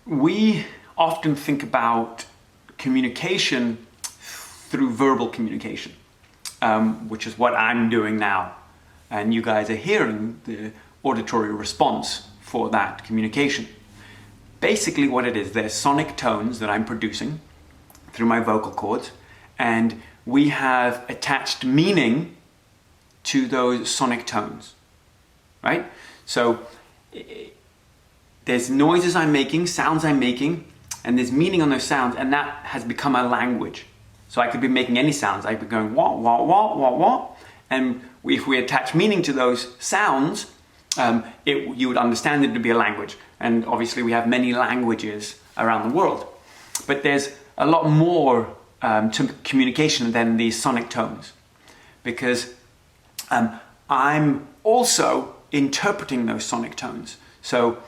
we often think about communication through verbal communication, which is what I'm doing now. And you guys are hearing the auditory response for that communication. Basically what it is, there's sonic tones that I'm producing through my vocal cords, and we have attached meaning to those sonic tones, right? So there's noises I'm making, sounds I'm making, and there's meaning on those sounds, and that has become a language. So I could be making any sounds. I could be going wah, wah, wah, wah, wah, and if we attach meaning to those sounds, you would understand it to be a language. And obviously we have many languages around the world. But there's a lot more to communication than these sonic tones, because I'm also interpreting those sonic tones. So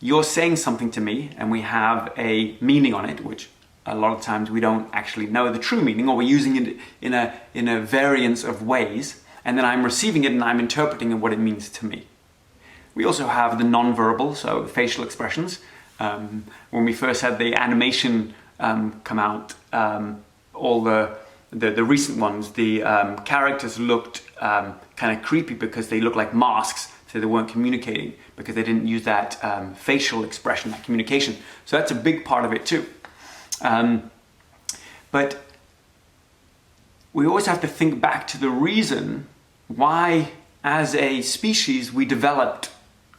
you're saying something to me and we have a meaning on it, which a lot of times we don't actually know the true meaning, or we're using it in a variance of ways, and then I'm receiving it and I'm interpreting what it means to me. We also have the non-verbal, so facial expressions. When we first had the animation come out, all the recent ones, the characters looked kind of creepy because they looked like masks, so they weren't communicating because they didn't use that facial expression, that communication. So that's a big part of it too. But we always have to think back to the reason why, as a species, we developed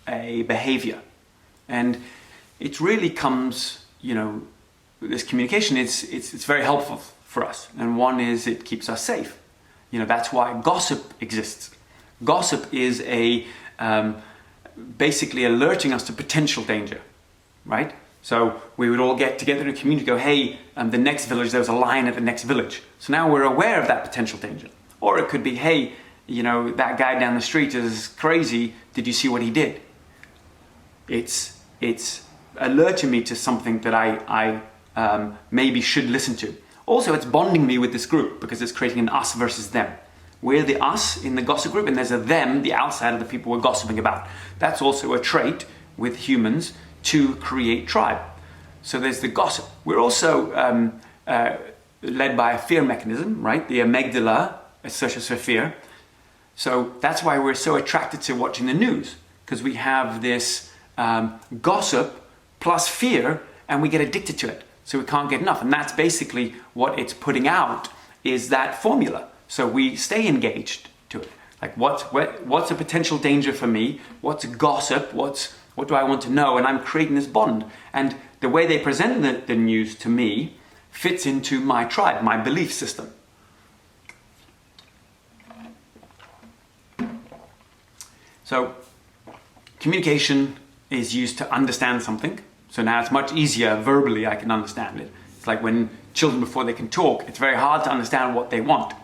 a behavior. And it really comes, this communication, it's very helpful for us. And one is it keeps us safe. That's why gossip exists. Gossip is basically alerting us to potential danger, right? So we would all get together in a community, go, hey, the next village, there was a lion at the next village. So now we're aware of that potential danger. Or it could be, hey, that guy down the street is crazy. Did you see what he did? It's alerting me to something that I maybe should listen to. Also, it's bonding me with this group because it's creating an us versus them. We're the us in the gossip group, and there's a them, the outside of the people we're gossiping about. That's also a trait with humans to create tribe. So there's the gossip. We're also led by a fear mechanism, right? The amygdala associates with fear. So that's why we're so attracted to watching the news, because we have this gossip plus fear, and we get addicted to it. So we can't get enough. And that's basically what it's putting out, is that formula. So we stay engaged to it. Like what's a potential danger for me? What's gossip? What do I want to know? And I'm creating this bond. And the way they present the news to me fits into my tribe, my belief system. So communication is used to understand something. So now it's much easier verbally, I can understand it. It's like when children, before they can talk, it's very hard to understand what they want.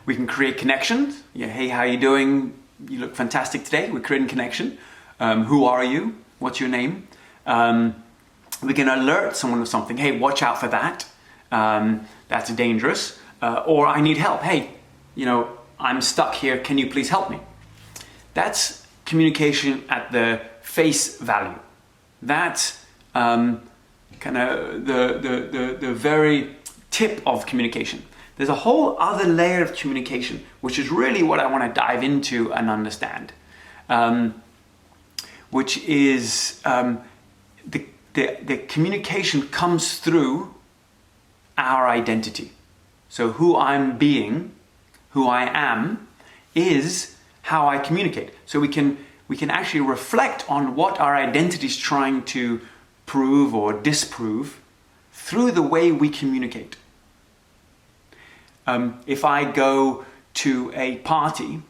We can create connections. Yeah, hey, how are you doing? You look fantastic today. We're creating connection. Who are you? What's your name? We can alert someone of something. Hey, watch out for that. That's dangerous. Or I need help. Hey, I'm stuck here. Can you please help me? That's communication at the face value. That's kind of the very tip of communication. There's a whole other layer of communication, which is really what I want to dive into and understand. Which is the communication comes through our identity. So who I'm being, who I am, is how I communicate. So we can actually reflect on what our identity is trying to prove or disprove through the way we communicate. If I go to a party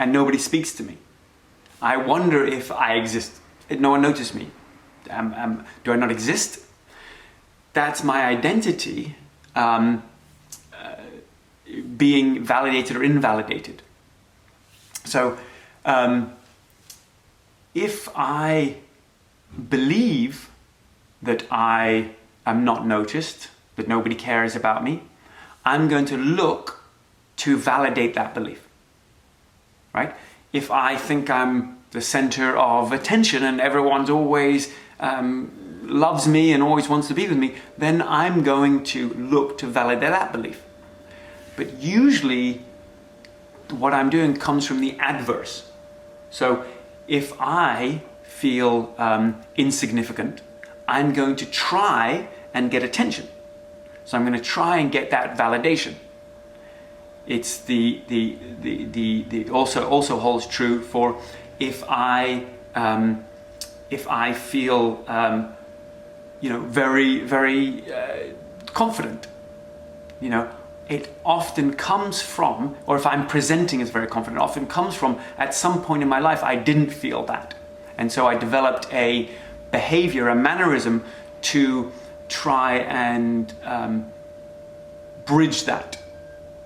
and nobody speaks to me, I wonder if I exist. No one noticed me. Do I not exist? That's my identity being validated or invalidated. So if I believe that I am not noticed, that nobody cares about me, I'm going to look to validate that belief, right? If I think I'm the center of attention and everyone's always loves me and always wants to be with me, then I'm going to look to validate that belief. But usually what I'm doing comes from the adverse. So if I feel insignificant, I'm going to try and get attention. So I'm going to try and get that validation. It's also holds true for if I feel very confident, it often comes from, or if I'm presenting as very confident, it often comes from at some point in my life I didn't feel that, and so I developed a behavior, a mannerism to try and bridge that.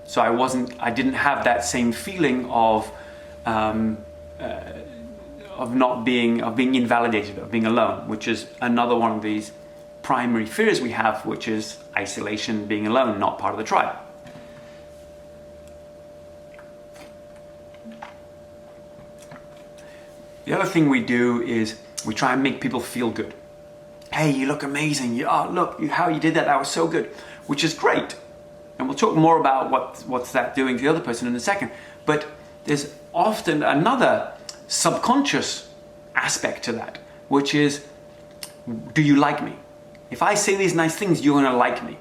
So I didn't have that same feeling of being invalidated, of being alone, which is another one of these primary fears we have, which is isolation, being alone, not part of the tribe. The other thing we do is we try and make people feel good. Hey, you look amazing. Look how you did that. That was so good, which is great. And we'll talk more about what's that doing to the other person in a second. But there's often another subconscious aspect to that, which is, do you like me? If I say these nice things, you're going to like me.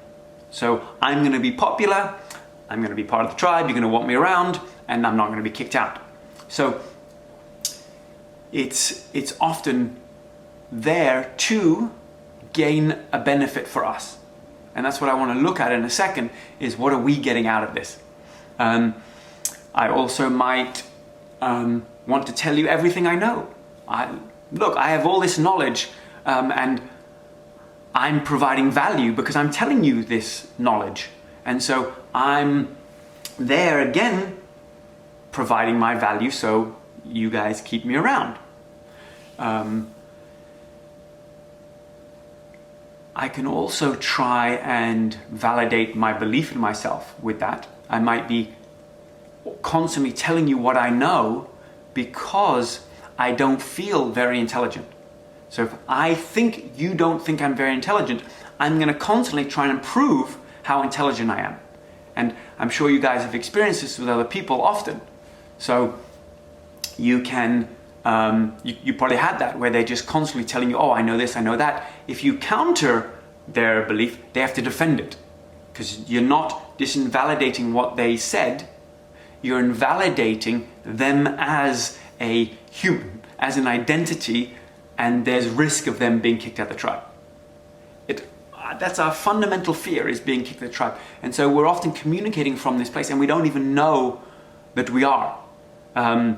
So I'm going to be popular, I'm going to be part of the tribe, you're going to want me around, and I'm not going to be kicked out. So it's often there to gain a benefit for us. And that's what I want to look at in a second, is what are we getting out of this? I also might want to tell you everything I know. I have all this knowledge, and I'm providing value because I'm telling you this knowledge. And so I'm there again, providing my value so you guys keep me around. I can also try and validate my belief in myself with that. I might be constantly telling you what I know because I don't feel very intelligent. So if I think you don't think I'm very intelligent, I'm going to constantly try and prove how intelligent I am. And I'm sure you guys have experienced this with other people often. So you can, you probably had that where they're just constantly telling you, oh, I know this, I know that. If you counter their belief, they have to defend it. Because you're not just invalidating what they said, you're invalidating them as a human, as an identity, and there's risk of them being kicked out of the tribe. That's our fundamental fear, is being kicked out of the tribe. And so we're often communicating from this place and we don't even know that we are. I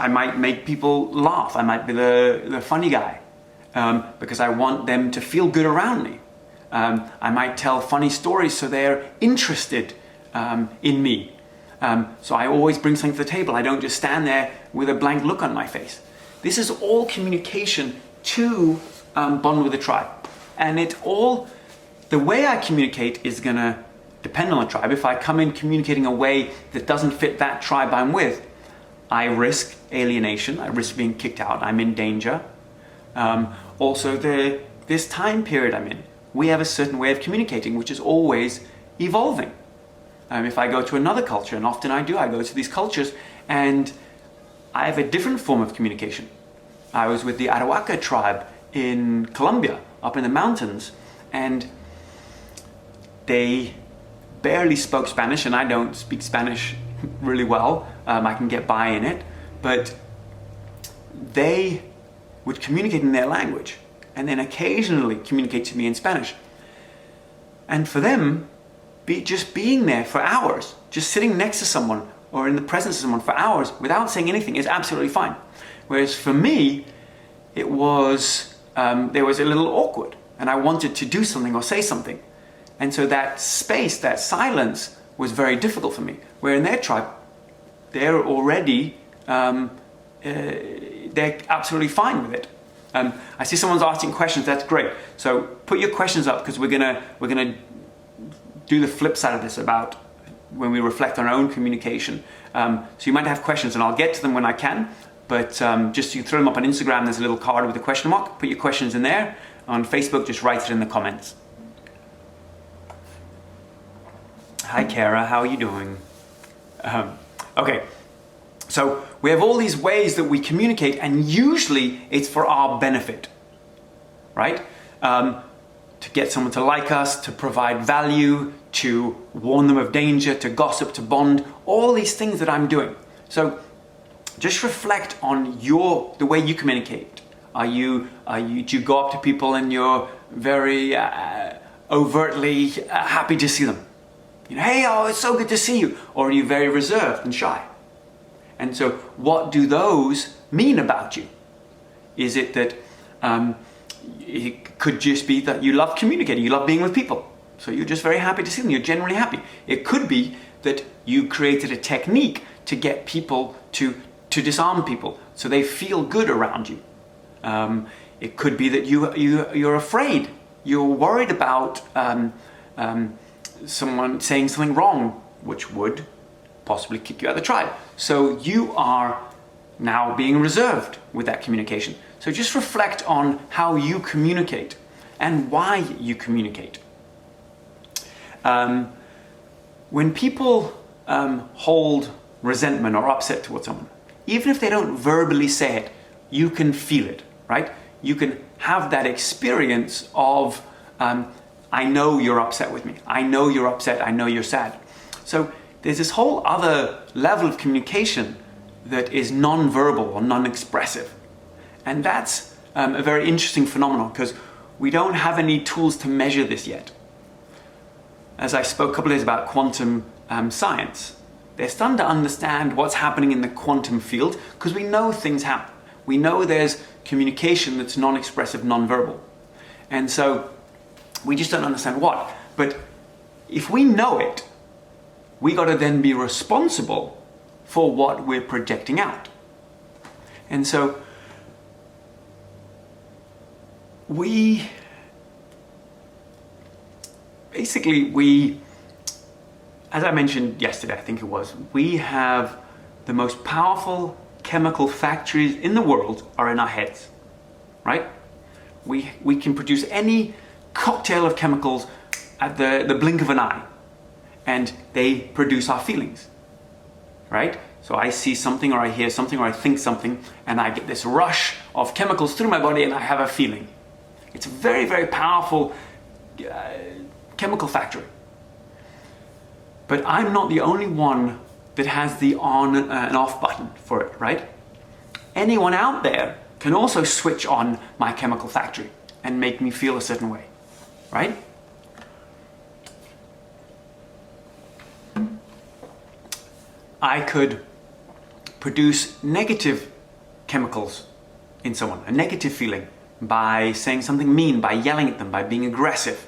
might make people laugh. I might be the funny guy because I want them to feel good around me. I might tell funny stories so they're interested in me. So I always bring something to the table. I don't just stand there with a blank look on my face. This is all communication to bond with the tribe. And the way I communicate is going to depend on the tribe. If I come in communicating a way that doesn't fit that tribe I'm with, I risk alienation, I risk being kicked out, I'm in danger. Also, this time period I'm in, we have a certain way of communicating which is always evolving. If I go to another culture, and often I go to these cultures and I have a different form of communication. I was with the Arawaka tribe in Colombia, up in the mountains, and they barely spoke Spanish, and I don't speak Spanish really well. I can get by in it, but they would communicate in their language and then occasionally communicate to me in Spanish. And for them, just being there for hours, just sitting next to someone or in the presence of someone for hours without saying anything is absolutely fine. Whereas for me, it was, there was a little awkward and I wanted to do something or say something. And so that space, that silence was very difficult for me. Where in their tribe, they're already, they're absolutely fine with it. I see someone's asking questions, that's great. So put your questions up because we're gonna do the flip side of this about when we reflect on our own communication. So you might have questions, and I'll get to them when I can, but just you throw them up on Instagram. There's a little card with a question mark. Put your questions in there. On Facebook, just write it in the comments. Hi Kara, how are you doing? Okay, so we have all these ways that we communicate, and usually it's for our benefit, right? To get someone to like us, to provide value, to warn them of danger, to gossip, to bond, all these things that I'm doing. So just reflect on the way you communicate. Do you go up to people and you're very overtly happy to see them? You know, hey, oh, it's so good to see you. Or are you very reserved and shy? And so what do those mean about you? Is it that it could just be that you love communicating, you love being with people, so you're just very happy to see them, you're generally happy. It could be that you created a technique to get people to disarm people so they feel good around you. It could be that you're afraid, you're worried about someone saying something wrong, which would possibly kick you out of the tribe. So you are now being reserved with that communication. So just reflect on how you communicate and why you communicate. When people hold resentment or upset towards someone, even if they don't verbally say it, you can feel it, right? You can have that experience of, I know you're upset with me. I know you're upset. I know you're sad. So there's this whole other level of communication that is non-verbal or non-expressive. And that's a very interesting phenomenon because we don't have any tools to measure this yet. As I spoke a couple of days about quantum science, they're starting to understand what's happening in the quantum field because we know things happen. We know there's communication that's non-expressive, non-verbal. And so we just don't understand what. But if we know it, we got to then be responsible for what we're projecting out. And so we basically, as I mentioned yesterday, I think it was, we have the most powerful chemical factories in the world are in our heads, right? We can produce any cocktail of chemicals at the blink of an eye, and they produce our feelings, right? So I see something, or I hear something, or I think something, and I get this rush of chemicals through my body, and I have a feeling. It's a very, very powerful chemical factory. But I'm not the only one that has the on and off button for it, right? Anyone out there can also switch on my chemical factory and make me feel a certain way, right? I could produce negative chemicals in someone, a negative feeling, by saying something mean, by yelling at them, by being aggressive.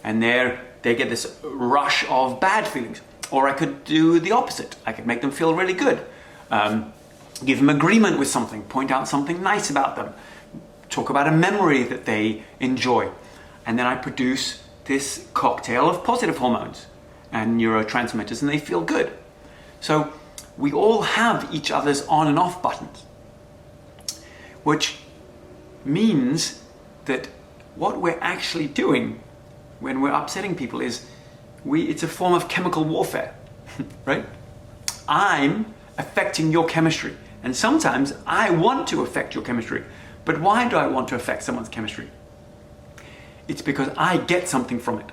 And they get this rush of bad feelings. Or I could do the opposite. I could make them feel really good. Give them agreement with something, point out something nice about them, talk about a memory that they enjoy. And then I produce this cocktail of positive hormones and neurotransmitters, and they feel good. So we all have each other's on and off buttons, which means that what we're actually doing when we're upsetting people is it's a form of chemical warfare, right? I'm affecting your chemistry, and sometimes I want to affect your chemistry. But why do I want to affect someone's chemistry? It's because I get something from it,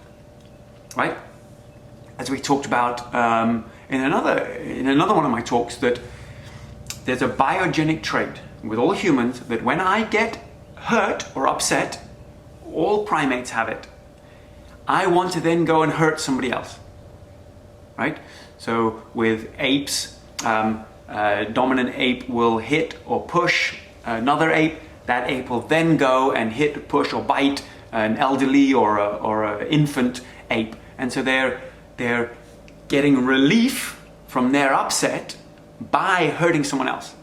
right? As we talked about in another one of my talks, that there's a biogenic trait with all humans that when I get hurt or upset, all primates have it. I want to then go and hurt somebody else, right? So with apes, dominant ape will hit or push another ape. That ape will then go and hit, push, or bite an elderly or an infant ape. And so they're getting relief from their upset by hurting someone else.